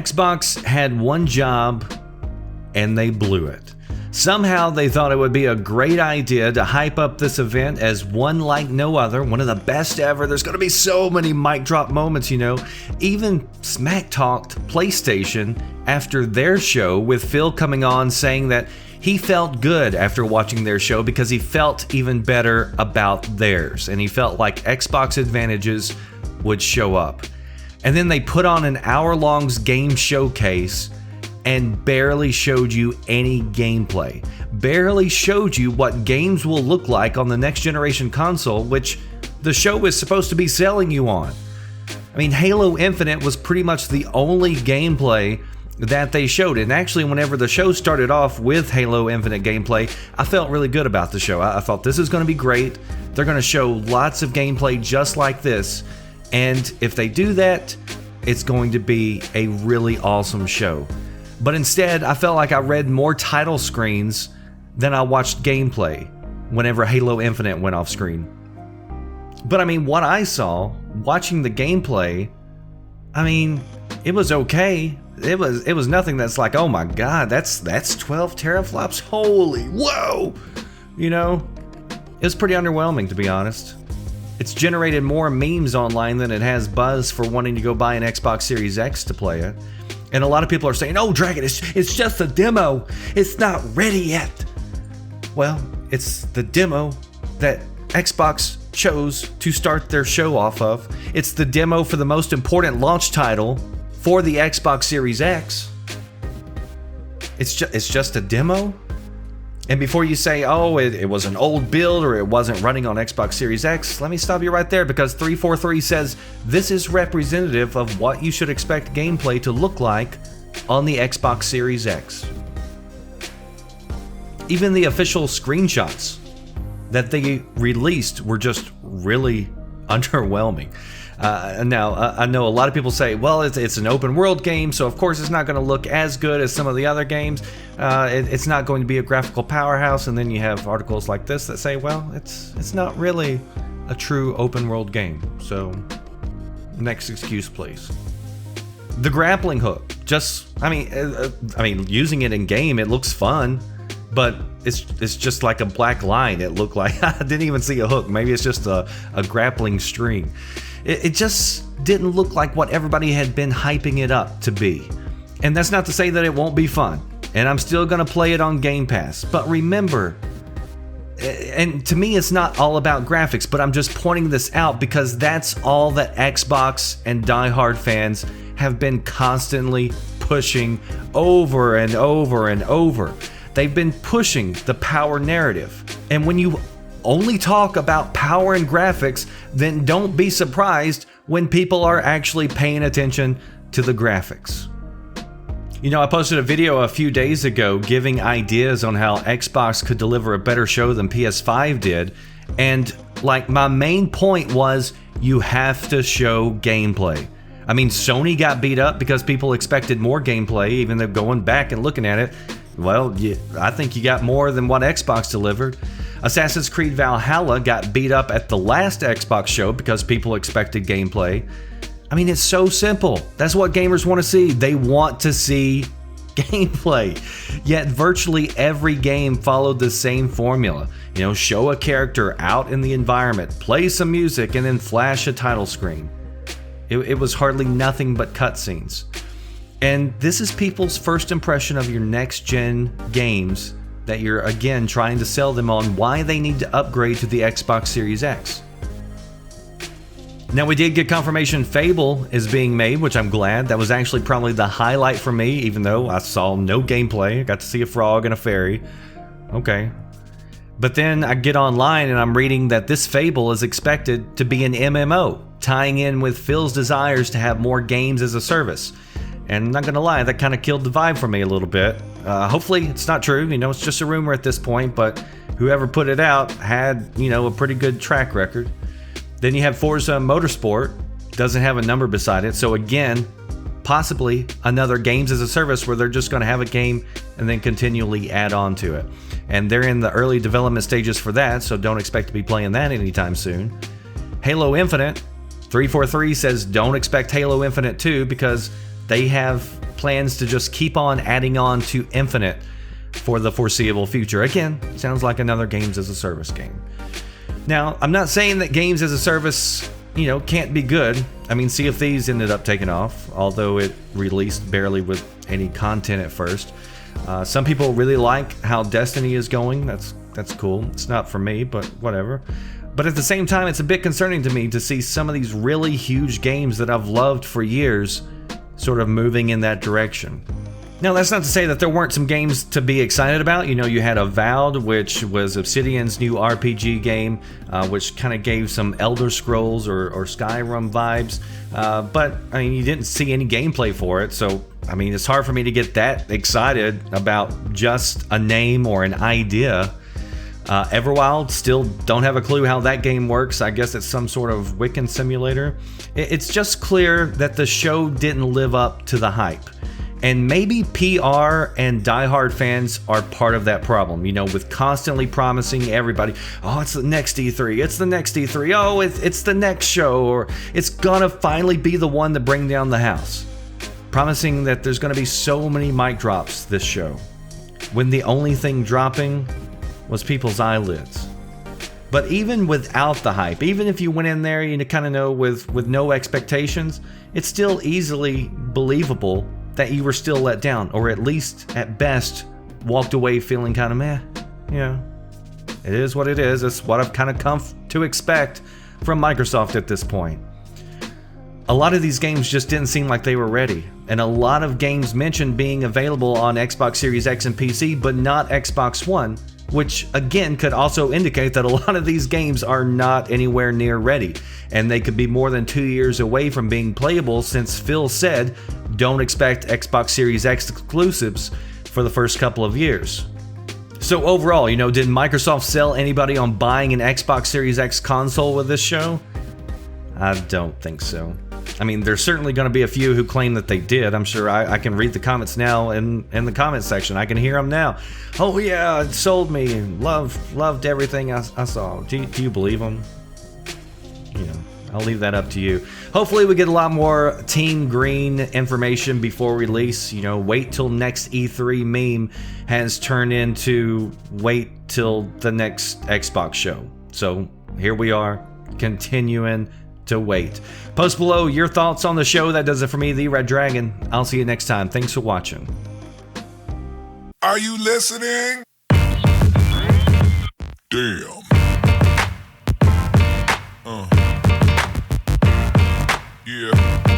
Xbox had one job and they blew it. Somehow they thought it would be a great idea to hype up this event as one like no other, one of the best ever. There's going to be so many mic drop moments, Even smack talked PlayStation after their show, with Phil coming on saying that he felt good after watching their show because he felt even better about theirs, and he felt like Xbox advantages would show up. And then they put on an hour-long game showcase and barely showed you any gameplay. Barely showed you what games will look like on the next generation console, which the show is supposed to be selling you on. I mean, Halo Infinite was pretty much the only gameplay that they showed. And actually, whenever the show started off with Halo Infinite gameplay, I felt really good about the show. I thought this is going to be great. They're going to show lots of gameplay just like this. And if they do that, it's going to be a really awesome show. But instead, I felt like I read more title screens than I watched gameplay whenever Halo Infinite went off screen. But I mean, what I saw, watching the gameplay, I mean, it was okay. It was nothing that's like, oh my god, that's 12 teraflops, holy, whoa! It was pretty underwhelming, to be honest. It's generated more memes online than it has buzz for wanting to go buy an Xbox Series X to play it. And a lot of people are saying, oh, Dragon, it's just a demo. It's not ready yet. Well, it's the demo that Xbox chose to start their show off of. It's the demo for the most important launch title for the Xbox Series X. It's just a demo? And before you say, oh, it was an old build or it wasn't running on Xbox Series X, let me stop you right there, because 343 says this is representative of what you should expect gameplay to look like on the Xbox Series X. Even the official screenshots that they released were just really underwhelming. Now, I know a lot of people say, well, it's an open world game, so of course it's not going to look as good as some of the other games. It's not going to be a graphical powerhouse, and then you have articles like this that say, well, it's not really a true open world game. So, next excuse, please. The grappling hook, I mean, using it in game, it looks fun, but it's just like a black line. It looked like I didn't even see a hook. Maybe it's just a grappling string. It just didn't look like what everybody had been hyping it up to be. And that's not to say that it won't be fun. And I'm still going to play it on Game Pass. But remember, and to me it's not all about graphics, but I'm just pointing this out because that's all that Xbox and diehard fans have been constantly pushing over and over and over. They've been pushing the power narrative. And when you only talk about power and graphics, then don't be surprised when people are actually paying attention to the graphics. I posted a video a few days ago giving ideas on how Xbox could deliver a better show than PS5 did, and my main point was you have to show gameplay. I mean, Sony got beat up because people expected more gameplay, even though going back and looking at it, well, I think you got more than what Xbox delivered. Assassin's Creed Valhalla got beat up at the last Xbox show because people expected gameplay. I mean, it's so simple. That's what gamers want to see. They want to see gameplay. Yet virtually every game followed the same formula. Show a character out in the environment, play some music, and then flash a title screen. It was hardly nothing but cutscenes. And this is people's first impression of your next-gen games that you're, again, trying to sell them on why they need to upgrade to the Xbox Series X. Now, we did get confirmation Fable is being made, which I'm glad. That was actually probably the highlight for me, even though I saw no gameplay. I got to see a frog and a fairy. Okay. But then I get online and I'm reading that this Fable is expected to be an MMO, tying in with Phil's desires to have more games as a service. And I'm not gonna lie, that kind of killed the vibe for me a little bit. Hopefully it's not true, it's just a rumor at this point, but whoever put it out had, a pretty good track record. Then you have Forza Motorsport, doesn't have a number beside it, so again, possibly another games as a service where they're just gonna have a game and then continually add on to it. And they're in the early development stages for that, so don't expect to be playing that anytime soon. Halo Infinite, 343 says don't expect Halo Infinite 2 because they have plans to just keep on adding on to Infinite for the foreseeable future. Again, sounds like another games as a service game. Now, I'm not saying that games as a service, can't be good. I mean, Sea of Thieves ended up taking off, although it released barely with any content at first. Some people really like how Destiny is going. That's cool. It's not for me, but whatever. But at the same time, it's a bit concerning to me to see some of these really huge games that I've loved for years sort of moving in that direction. Now, that's not to say that there weren't some games to be excited about. You had Avowed, which was Obsidian's new RPG game, which kind of gave some Elder Scrolls or Skyrim vibes. But, I mean, you didn't see any gameplay for it, so, I mean, it's hard for me to get that excited about just a name or an idea. Everwild, still don't have a clue how that game works. I guess it's some sort of Wiccan simulator. It's just clear that the show didn't live up to the hype. And maybe PR and diehard fans are part of that problem, with constantly promising everybody, oh, it's the next E3, it's the next E3, oh, it's the next show, or it's gonna finally be the one to bring down the house. Promising that there's gonna be so many mic drops this show, when the only thing dropping was people's eyelids. But even without the hype, even if you went in there, kind of know with no expectations, it's still easily believable that you were still let down, or at least, at best, walked away feeling kind of meh. It is what it is. It's what I've kind of come to expect from Microsoft at this point. A lot of these games just didn't seem like they were ready, and a lot of games mentioned being available on Xbox Series X and PC, but not Xbox One, which again could also indicate that a lot of these games are not anywhere near ready, and they could be more than 2 years away from being playable, since Phil said don't expect Xbox Series X exclusives for the first couple of years. So overall, did Microsoft sell anybody on buying an Xbox Series X console with this show? I don't think so. I mean, there's certainly going to be a few who claim that they did. I'm sure I can read the comments now in the comments section. I can hear them now. Oh yeah, it sold me. Loved everything I saw. Do you believe them? I'll leave that up to you. Hopefully we get a lot more Team Green information before release. Wait till next E3 meme has turned into wait till the next Xbox show. So here we are, continuing to wait. Post below your thoughts on the show. That does it for me, The Red Dragon. I'll see you next time. Thanks for watching. Are you listening? Damn. Yeah.